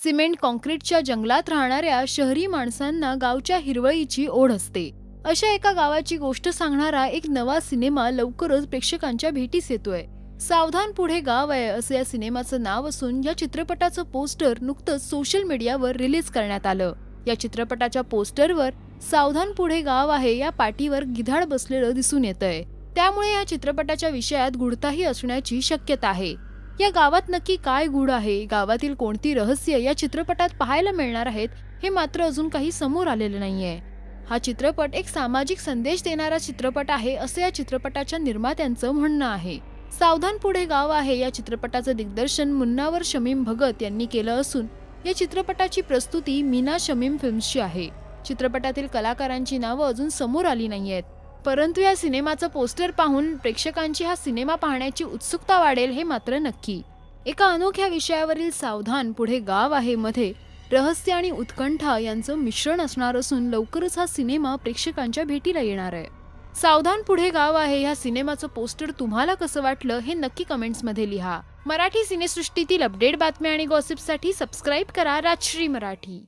Cement काँक्रीटच्या जंगलात राहणाऱ्या शहरी माणसांना गावच्या हिरवळीची ओढ असते. अशा एका गावाची गोष्ट सांगणारा एक नवा सिनेमा लवकरच प्रेक्षकांच्या भेटीस येतोय. सावधान पुढे गाव आहे असं या सिनेमाचं नाव असून या चित्रपटाचं पोस्टर नुकतंच सोशल मीडियावर रिलीज करण्यात आलं. या चित्रपटाच्या पोस्टरवर सावधान पुढे गाव आहे या पाटीवर गिधाड बसलेलं दिसून येतंय. त्यामुळे या चित्रपटाच्या विषयात गूढताही असण्याची शक्यता आहे. या गावात नक्की काय गूढ आहे, गावातील कोणती रहस्य या चित्रपटात पाहायला मिळणार आहेत, हे मात्र अजून काही समोर आलेलं नाहीये. हा चित्रपट एक सामाजिक संदेश देणारा चित्रपट आहे असं या चित्रपटाच्या निर्मात्यांचं म्हणणं आहे. सावधान पुढे गाव आहे या चित्रपटाचं दिग्दर्शन मुन्नावर शमीम भगत यांनी केलं असून या चित्रपटाची प्रस्तुती मीना शमीम फिल्म्सची आहे. चित्रपटातील कलाकारांची नावं अजून समोर आली नाहीयेत. परंतु या सिनेमाचं पोस्टर पाहून प्रेक्षकांची हा सिनेमा पाहण्याची उत्सुकता वाढेल हे मात्र नक्की. एका अनोख्या विषयावरील सावधान पुढे गाव आहे मध्ये रहस्य आणि उत्कंठा यांचं मिश्रण असणार असून लवकरच हा सिनेमा प्रेक्षकांच्या भेटीला येणार आहे. सावधान पुढे गाव आहे ह्या सिनेमाचं पोस्टर तुम्हाला कसं वाटलं हे नक्की कमेंट्समध्ये लिहा. मराठी सिनेसृष्टीतील अपडेट बातम्या आणि गॉसिपसाठी सबस्क्राईब करा राजश्री मराठी.